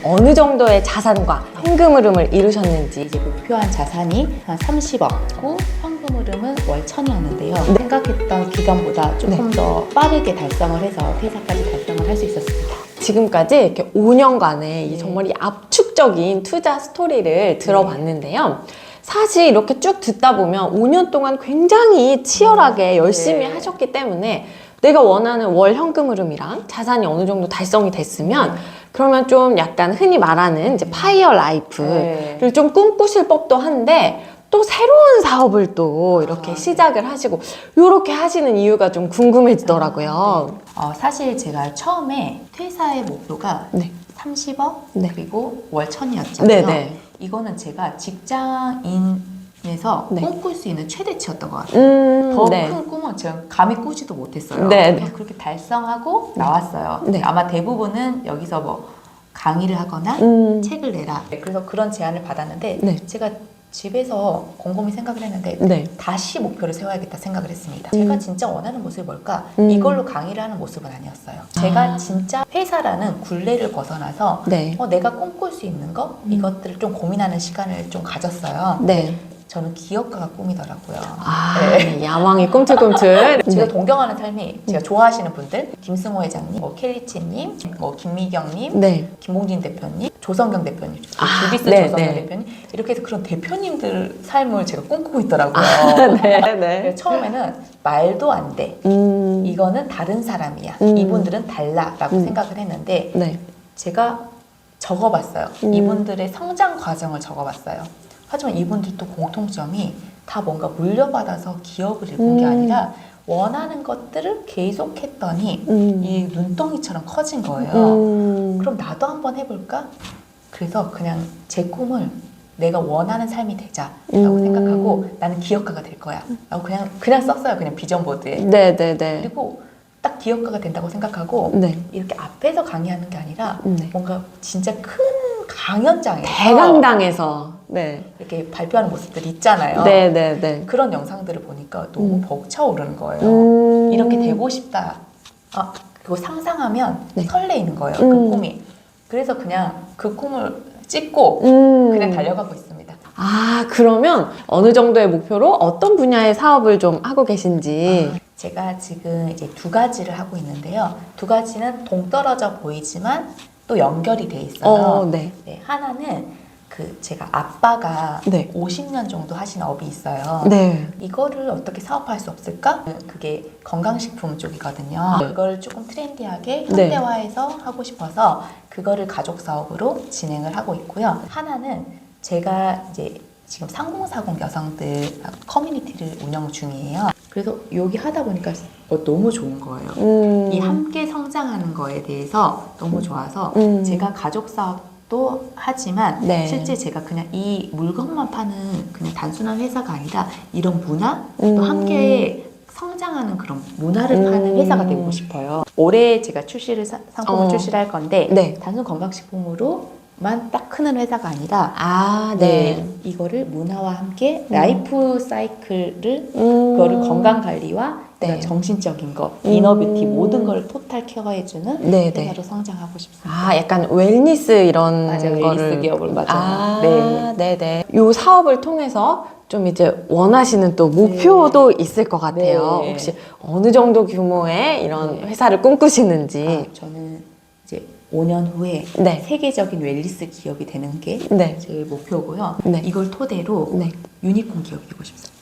어느 정도의 자산과 현금 흐름을 이루셨는지. 이제 목표한 자산이 한 30억고 현금 흐름은 월 1000이었는데요. 생각했던 기간보다 조금 더 빠르게 달성을 해서 퇴사까지 달성을 할 수 있었습니다. 지금까지 이렇게 5년간의 정말 이 압축적인 투자 스토리를 들어봤는데요. 사실 이렇게 쭉 듣다 보면 5년 동안 굉장히 치열하게 열심히 하셨기 때문에 내가 원하는 월 현금 흐름이랑 자산이 어느 정도 달성이 됐으면 그러면 좀 약간 흔히 말하는 이제 파이어 라이프를 좀 꿈꾸실 법도 한데 또 새로운 사업을 또 이렇게 시작을 하시고 이렇게 하시는 이유가 좀 궁금해지더라고요. 사실 제가 처음에 퇴사의 목표가 30억 그리고 월 1000이었잖아요. 네네. 이거는 제가 직장인에서 꿈꿀 수 있는 최대치였던 것 같아요. 더 큰 꿈은 제가 감히 꾸지도 못했어요. 그렇게 달성하고 나왔어요. 아마 대부분은 여기서 뭐 강의를 하거나 책을 내라. 그래서 그런 제안을 받았는데 제가 집에서 곰곰이 생각을 했는데 다시 목표를 세워야겠다 생각을 했습니다. 제가 진짜 원하는 모습이 뭘까? 이걸로 강의를 하는 모습은 아니었어요. 제가 진짜 회사라는 굴레를 벗어나서 내가 꿈꿀 수 있는 거? 이것들을 좀 고민하는 시간을 좀 가졌어요. 저는 기업가가 꿈이더라고요. 야망이 꿈틀꿈틀. 제가 동경하는 삶이 제가 좋아하시는 분들 김승호 회장님, 켈리치님, 김미경님, 김봉진 대표님, 조성경 대표님, 주비스 조성경 대표님 이렇게 해서 그런 대표님들 삶을 제가 꿈꾸고 있더라고요. 처음에는 말도 안 돼. 이거는 다른 사람이야. 이분들은 달라라고 생각을 했는데 제가 적어봤어요. 이분들의 성장 과정을 적어봤어요. 하지만 이분들도 공통점이 다 뭔가 물려받아서 기업을 이룬 게 아니라 원하는 것들을 계속했더니 이 눈덩이처럼 커진 거예요. 그럼 나도 한번 해볼까? 그래서 그냥 제 꿈을 내가 원하는 삶이 되자라고 생각하고 나는 기업가가 될 거야 라고 그냥 썼어요. 그냥 비전 보드에. 그리고 딱 기업가가 된다고 생각하고 이렇게 앞에서 강의하는 게 아니라 뭔가 진짜 큰 강연장에서 대강당에서 이렇게 발표하는 모습들 있잖아요. 그런 영상들을 보니까 너무 벅차오르는 거예요. 이렇게 되고 싶다. 그리고 상상하면 설레이는 거예요. 그 꿈이. 그래서 그냥 그 꿈을 찍고 그냥 달려가고 있습니다. 그러면 어느 정도의 목표로 어떤 분야의 사업을 좀 하고 계신지. 제가 지금 이제 두 가지를 하고 있는데요. 두 가지는 동떨어져 보이지만 또 연결이 돼 있어요. 하나는 제가 아빠가 50년 정도 하신 업이 있어요. 이거를 어떻게 사업할 수 없을까? 그게 건강식품 쪽이거든요. 그걸 조금 트렌디하게 현대화해서 하고 싶어서 그거를 가족 사업으로 진행을 하고 있고요. 하나는 제가 이제 지금 3040 여성들 커뮤니티를 운영 중이에요. 그래서 여기 하다 보니까 너무 좋은 거예요. 이 함께 성장하는 거에 대해서 너무 좋아서 제가 가족 사업도 하지만 실제 제가 그냥 이 물건만 파는 그냥 단순한 회사가 아니라 이런 문화 또 함께 성장하는 그런 문화를 파는 회사가 되고 싶어요. 올해 제가 상품을 출시를 할 건데 단순 건강식품으로만 딱 크는 회사가 아니라 이거를 문화와 함께 라이프 사이클을 그거를 건강관리와 정신적인 거, 이너뷰티 모든 걸 토탈 케어해주는 회사로 성장하고 싶습니다. 약간 웰니스 이런 맞아요. 거를. 웰니스 기업을 맞아요. 이 사업을 통해서 좀 이제 원하시는 또 목표도 있을 것 같아요. 혹시 어느 정도 규모의 이런 회사를 꿈꾸시는지. 저는 이제 5년 후에 세계적인 웰니스 기업이 되는 게 제 목표고요. 이걸 토대로 유니콘 기업이 되고 싶습니다.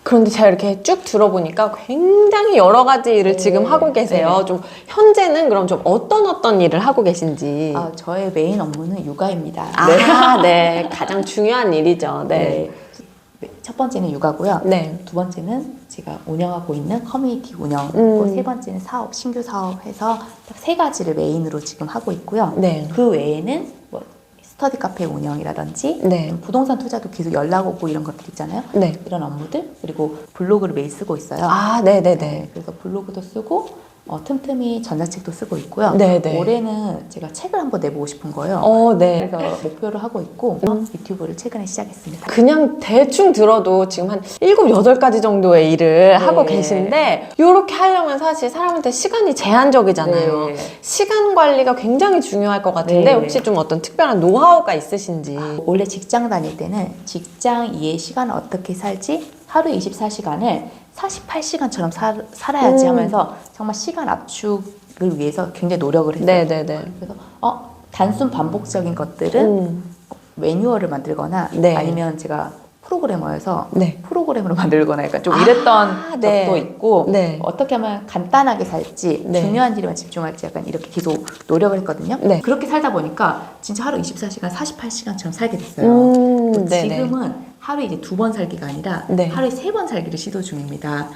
그런데 제가 이렇게 쭉 들어보니까 굉장히 여러 가지 일을 지금 하고 계세요. 좀 현재는 그럼 좀 어떤 일을 하고 계신지. 저의 메인 업무는 육아입니다. 가장 중요한 일이죠. 첫 번째는 육아고요. 두 번째는 제가 운영하고 있는 커뮤니티 운영, 세 번째는 신규 사업 해서 딱 세 가지를 메인으로 지금 하고 있고요. 그 외에는 뭐 스터디 카페 운영이라든지 부동산 투자도 계속 연락 오고 이런 것들 있잖아요. 이런 업무들 그리고 블로그를 매일 쓰고 있어요. 네네네. 그래서 블로그도 쓰고 틈틈이 전자책도 쓰고 있고요. 네네. 올해는 제가 책을 한번 내보고 싶은 거예요. 네. 그래서 목표를 하고 있고 유튜브를 최근에 시작했습니다. 그냥 대충 들어도 지금 한 7, 8가지 정도의 일을 하고 계신데 이렇게 하려면 사실 사람한테 시간이 제한적이잖아요. 네. 시간 관리가 굉장히 중요할 것 같은데 혹시 좀 어떤 특별한 노하우가 있으신지. 원래 직장 다닐 때는 직장 이외의 시간을 어떻게 살지? 하루 24시간을 48시간처럼 살아야지 하면서 정말 시간 압축을 위해서 굉장히 노력을 했어요. 네네네. 그래서 단순 반복적인 것들은 매뉴얼을 만들거나 아니면 제가 프로그래머여서 프로그램으로 만들거나 약간 좀 이랬던 적도 있고 어떻게 하면 간단하게 살지 중요한 일에만 집중할지 약간 이렇게 계속 노력을 했거든요. 그렇게 살다 보니까 진짜 하루 24시간 48시간처럼 살게 됐어요. 지금은 하루에 이제 2번 살기가 아니라 하루에 3번 살기를 시도 중입니다.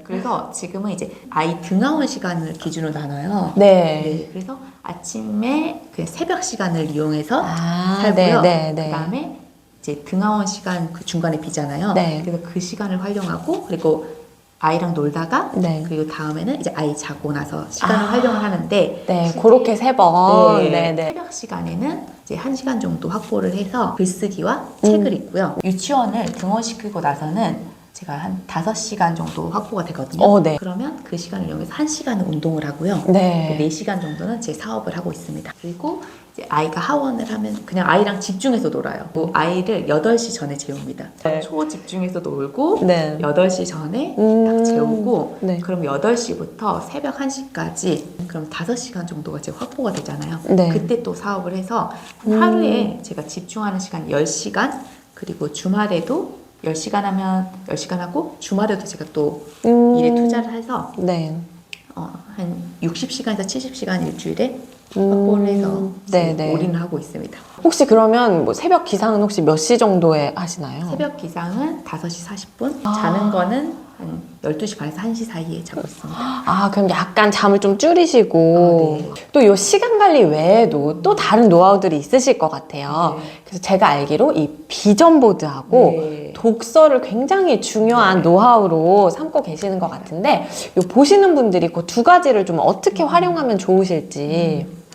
그래서 지금은 이제 아이 등하원 시간을 기준으로 나눠요. 그래서 아침에 그냥 새벽 시간을 이용해서 살고요. 그다음에 이제 등하원 시간 그 중간에 비잖아요. 그래서 그 시간을 활용하고 그리고 아이랑 놀다가 그리고 다음에는 이제 아이 자고 나서 시간을 활용을 하는데 그렇게 3번. 새벽 시간에는 이제 1시간 정도 확보를 해서 글쓰기와 책을 읽고요. 유치원을 등원시키고 나서는 제가 한 5시간 정도 확보가 되거든요. 그러면 그 시간을 이용해서 1시간은 운동을 하고요. 4시간 정도는 제 사업을 하고 있습니다. 그리고 이제 아이가 하원을 하면 그냥 아이랑 집중해서 놀아요. 아이를 8시 전에 재웁니다. 초집중해서 놀고 8시 전에 딱 재우고 그럼 8시부터 새벽 1시까지 그럼 5시간 정도가 제 확보가 되잖아요. 그때 또 사업을 해서 하루에 제가 집중하는 시간 10시간 그리고 주말에도 10시간 하면 10시간 하고 주말에도 제가 또 일에 투자를 해서 한 60시간에서 70시간 일주일에 확보를 해서 올인을 하고 있습니다. 혹시 그러면 뭐 새벽 기상은 혹시 몇 시 정도에 하시나요? 새벽 기상은 5시 40분, 자는 거는 한 12시 반에서 1시 사이에 자고 있습니다. 그럼 약간 잠을 좀 줄이시고 또 이 시간 관리 외에도 또 다른 노하우들이 있으실 것 같아요. 그래서 제가 알기로 이 비전 보드하고 독서를 굉장히 중요한 노하우로 삼고 계시는 것 같은데 보시는 분들이 그 2가지를 좀 어떻게 활용하면 좋으실지.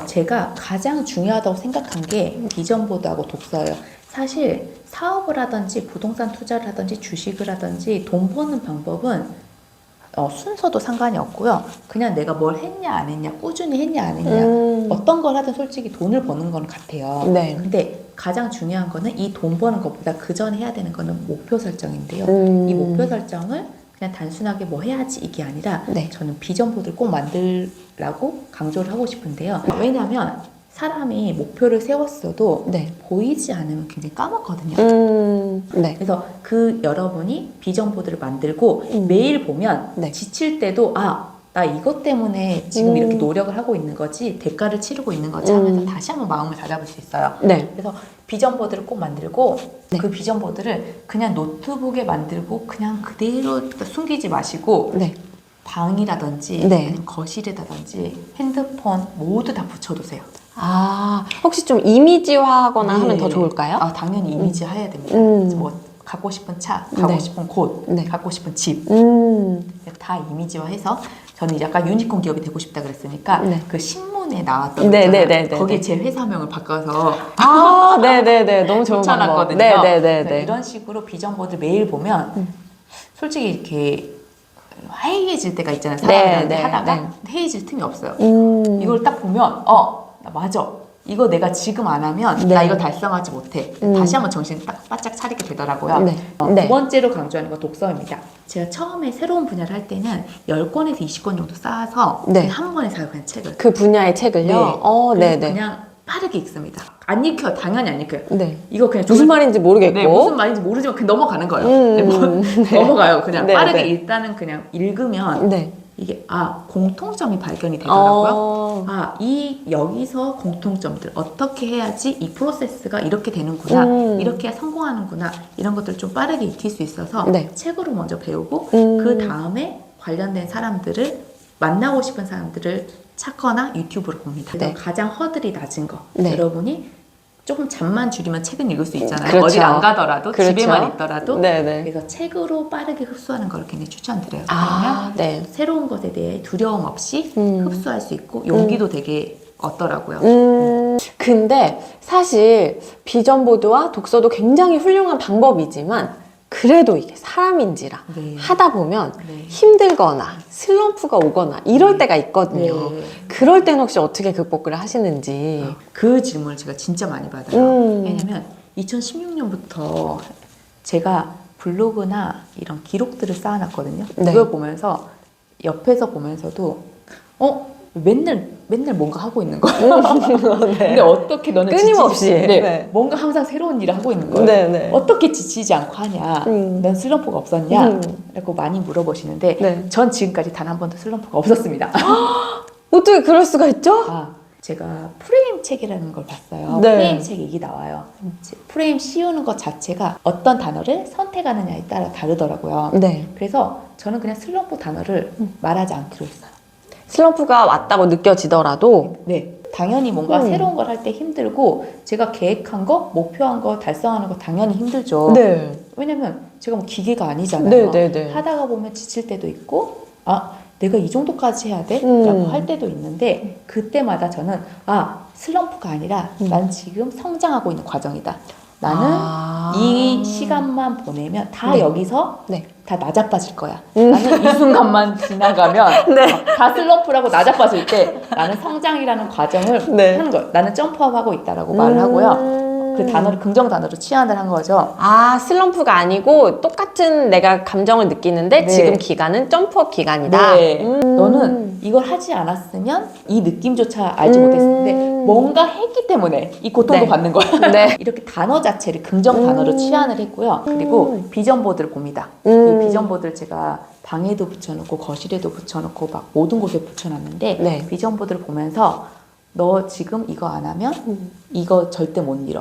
제가 가장 중요하다고 생각한 게 비전보드하고 독서예요. 사실 사업을 하든지 부동산 투자를 하든지 주식을 하든지 돈 버는 방법은 순서도 상관이 없고요. 그냥 내가 뭘 했냐 안 했냐 꾸준히 했냐 안 했냐 어떤 걸 하든 솔직히 돈을 버는 건 같아요. 근데 가장 중요한 거는 이 돈 버는 것보다 그 전에 해야 되는 거는 목표 설정인데요. 이 목표 설정을 그냥 단순하게 뭐 해야지 이게 아니라 저는 비전 보드를 꼭 만들라고 강조를 하고 싶은데요. 왜냐하면 사람이 목표를 세웠어도 보이지 않으면 굉장히 까먹거든요. 그래서 여러분이 비전 보드를 만들고 매일 보면 지칠 때도 나 이것 때문에 지금 이렇게 노력을 하고 있는 거지 대가를 치르고 있는 거지 하면서 다시 한번 마음을 다잡을 수 있어요. 그래서 비전 보드를 꼭 만들고 그 비전 보드를 그냥 노트북에 만들고 그냥 그대로 숨기지 마시고 방이라든지 아니면 거실에다든지 핸드폰 모두 다 붙여두세요. 혹시 좀 이미지화하거나 하면 더 좋을까요? 당연히 이미지화 해야 됩니다. 뭐 갖고 싶은 차, 가고 싶은 곳, 갖고 싶은 집 다 이미지화해서 저는 약간 유니콘 기업이 되고 싶다 그랬으니까 그 신문에 나왔던 거기에 제 회사명을 바꿔서 너무 좋은 방법. 이런 식으로 비전보드 매일 보면 솔직히 이렇게 해이해질 때가 있잖아요. 사람들한테 하다가 해이해질 틈이 없어요. 이걸 딱 보면 맞아. 이거 내가 지금 안 하면 나 이거 달성하지 못해. 다시 한번 정신 딱 바짝 차리게 되더라고요. 두 번째로 강조하는 건 독서입니다. 제가 처음에 새로운 분야를 할 때는 10권에서 20권 정도 쌓아서 한 번에 사요. 그냥 책을. 그 분야의 책을요? 그냥 빠르게 읽습니다. 안 읽혀요. 당연히 안 읽혀요. 이거 그냥 무슨 말인지 모르겠고 무슨 말인지 모르지만 그냥 넘어가는 거예요. 넘어가요. 그냥 빠르게 일단은 그냥 읽으면 이게 공통점이 발견이 되더라고요. 여기서 공통점들 어떻게 해야지 이 프로세스가 이렇게 되는구나, 이렇게 해야 성공하는구나, 이런 것들을 좀 빠르게 익힐 수 있어서 책으로 먼저 배우고 그 다음에 관련된 사람들을 만나고 싶은 사람들을 찾거나 유튜브를 봅니다. 가장 허들이 낮은 거 여러분이 조금 잠만 줄이면 책은 읽을 수 있잖아요. 그렇죠. 어딜 안 가더라도 그렇죠. 집에만 있더라도. 네네. 그래서 책으로 빠르게 흡수하는 걸 굉장히 추천드려요. 아, 그러면 네. 새로운 것에 대해 두려움 없이 흡수할 수 있고 용기도 되게 얻더라고요. 근데 사실 비전보드와 독서도 굉장히 훌륭한 방법이지만 그래도 이게 사람인지라 네. 하다 보면 네. 힘들거나 슬럼프가 오거나 이럴 때가 있거든요. 네. 그럴 때는 혹시 어떻게 극복을 하시는지. 그 질문을 제가 진짜 많이 받아요. 왜냐면 2016년부터 제가 블로그나 이런 기록들을 쌓아놨거든요. 네. 그걸 보면서 옆에서 보면서도 맨날 뭔가 하고 있는 거예요. 근데 어떻게 너는 끊임없이. 네. 뭔가 항상 새로운 일을 하고 있는 거예요. 네. 어떻게 지치지 않고 하냐? 넌 슬럼프가 없었냐? 라고 많이 물어보시는데 네. 전 지금까지 단 한 번도 슬럼프가 없었습니다. 어떻게 그럴 수가 있죠? 제가 프레임 책이라는 걸 봤어요. 네. 프레임 책 얘기 나와요. 프레임 씌우는 것 자체가 어떤 단어를 선택하느냐에 따라 다르더라고요. 네. 그래서 저는 그냥 슬럼프 단어를 말하지 않기로 했어요. 슬럼프가 왔다고 느껴지더라도 네. 당연히 뭔가 새로운 걸 할 때 힘들고 제가 계획한 거, 목표한 거 달성하는 거 당연히 힘들죠. 네. 왜냐면 제가 뭐 기계가 아니잖아요. 네. 하다가 보면 지칠 때도 있고 내가 이 정도까지 해야 돼? 라고 할 때도 있는데 그때마다 저는 슬럼프가 아니라 난 지금 성장하고 있는 과정이다. 나는 이 시간만 보내면 다 여기서 다 나자빠질 거야. 나는 이 순간만 지나가면 다 슬럼프라고 나자빠질 때 나는 성장이라는 과정을 하는 거야. 나는 점프업하고 있다라고 말을 하고요. 그 단어를 긍정 단어로 치환을 한 거죠. 슬럼프가 아니고 똑같은 내가 감정을 느끼는데 지금 기간은 점프업 기간이다. 너는 이걸 하지 않았으면 이 느낌조차 알지 못했을 텐데 뭔가 했기 때문에 이 고통도 받는 거야. 이렇게 단어 자체를 긍정 단어로 치환을 했고요. 그리고 비전 보드를 봅니다. 이 비전 보드를 제가 방에도 붙여놓고 거실에도 붙여놓고 막 모든 곳에 붙여놨는데 비전 보드를 보면서 너 지금 이거 안 하면 이거 절대 못 이뤄.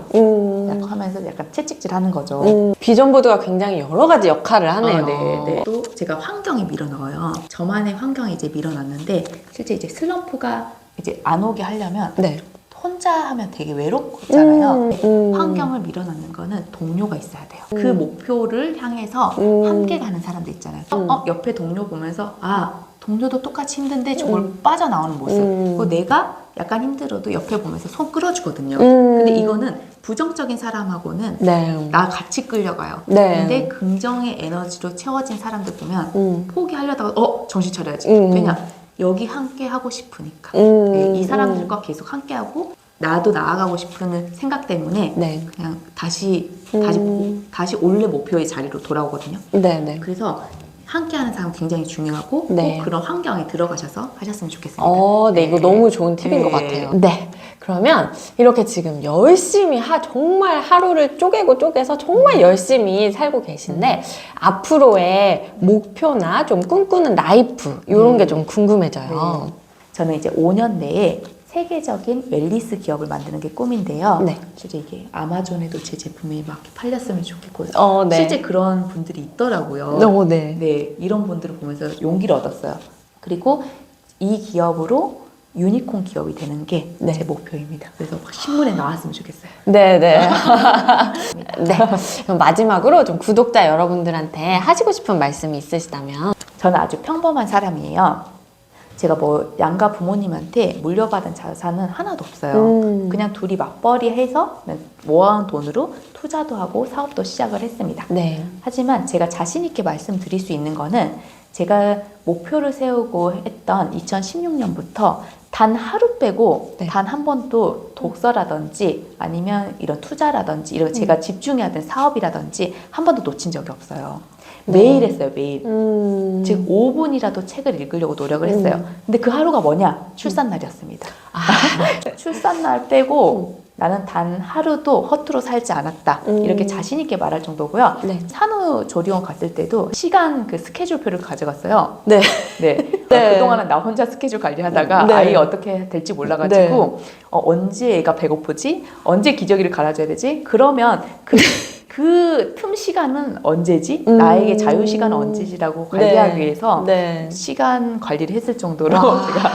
약간 하면서 약간 채찍질하는 거죠. 비전 보드가 굉장히 여러 가지 역할을 하네요. 네. 또 제가 환경에 밀어 넣어요. 저만의 환경에 이제 밀어 넣는데 실제 이제 슬럼프가 이제 안 오게 하려면 혼자 하면 되게 외롭잖아요. 환경을 밀어 넣는 거는 동료가 있어야 돼요. 그 목표를 향해서 함께 가는 사람들 있잖아요. 옆에 동료 보면서 동료도 똑같이 힘든데 저걸 빠져나오는 모습. 그리고 내가 약간 힘들어도 옆에 보면서 손 끌어주거든요. 근데 이거는 부정적인 사람하고는 나 같이 끌려가요. 근데 긍정의 에너지로 채워진 사람들 보면 포기하려다가 정신 차려야지. 왜냐? 여기 함께 하고 싶으니까. 이 사람들과 계속 함께 하고 나도 나아가고 싶은 생각 때문에 그냥 다시 원래 목표의 자리로 돌아오거든요. 그래서 함께하는 사람 굉장히 중요하고 꼭 그런 환경에 들어가셔서 하셨으면 좋겠습니다. 이거 너무 좋은 팁인 것 같아요. 그러면 이렇게 지금 열심히 정말 하루를 쪼개서 정말 열심히 살고 계신데 앞으로의 목표나 좀 꿈꾸는 라이프 이런 게 좀 궁금해져요. 저는 이제 5년 내에 세계적인 웰니스 기업을 만드는 게 꿈인데요. 실제 이게 아마존에도 제 제품이 막 팔렸으면 좋겠고 실제 그런 분들이 있더라고요. 이런 분들을 보면서 용기를 얻었어요. 그리고 이 기업으로 유니콘 기업이 되는 게 제 목표입니다. 그래서 막 신문에 나왔으면 좋겠어요. 그럼 마지막으로 좀 구독자 여러분들한테 하시고 싶은 말씀이 있으시다면? 저는 아주 평범한 사람이에요. 제가 양가 부모님한테 물려받은 자산은 하나도 없어요. 그냥 둘이 맞벌이 해서 모아온 돈으로 투자도 하고 사업도 시작을 했습니다. 하지만 제가 자신 있게 말씀드릴 수 있는 거는 제가 목표를 세우고 했던 2016년부터 단 하루 빼고 단 한 번도 독서라든지 아니면 이런 투자라든지 이런 제가 집중해야 되는 사업이라든지 한 번도 놓친 적이 없어요. 매일 했어요, 매일. 즉 5분이라도 책을 읽으려고 노력을 했어요. 근데 그 하루가 뭐냐? 출산날이었습니다. 출산날 빼고 나는 단 하루도 허투루 살지 않았다. 이렇게 자신 있게 말할 정도고요. 산후조리원 갔을 때도 시간 스케줄표를 가져갔어요. 그동안은 나 혼자 스케줄 관리하다가 아이 어떻게 될지 몰라가지고 언제 애가 배고프지? 언제 기저귀를 갈아줘야 되지? 그러면 그 틈 시간은 언제지? 나에게 자유 시간은 언제지라고 관리하기 위해서 시간 관리를 했을 정도로 제가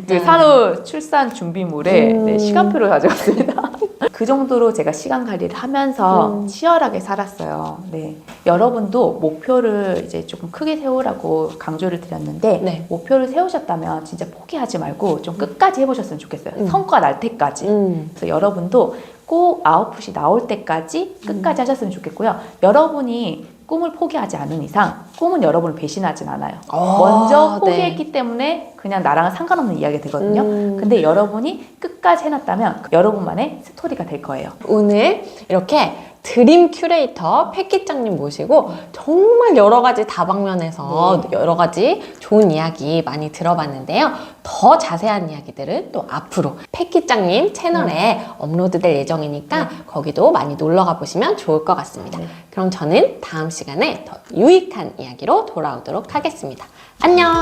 그 산후 출산 준비물에 시간표를 가져갔습니다. 그 정도로 제가 시간 관리를 하면서 치열하게 살았어요. 네. 여러분도 목표를 이제 조금 크게 세우라고 강조를 드렸는데 네. 목표를 세우셨다면 진짜 포기하지 말고 좀 끝까지 해보셨으면 좋겠어요. 성과 날 때까지. 그래서 여러분도 꼭 아웃풋이 나올 때까지 끝까지 하셨으면 좋겠고요. 여러분이 꿈을 포기하지 않은 이상 꿈은 여러분을 배신하진 않아요. 먼저 포기했기 때문에 그냥 나랑은 상관없는 이야기가 되거든요. 근데 여러분이 끝까지 해놨다면 여러분만의 스토리가 될 거예요. 오늘 이렇게 드림 큐레이터 패키장님 모시고 정말 여러 가지 다방면에서 여러 가지 좋은 이야기 많이 들어봤는데요. 더 자세한 이야기들은 또 앞으로 패키장님 채널에 업로드될 예정이니까 거기도 많이 놀러가 보시면 좋을 것 같습니다. 그럼 저는 다음 시간에 더 유익한 이야기로 돌아오도록 하겠습니다. 안녕!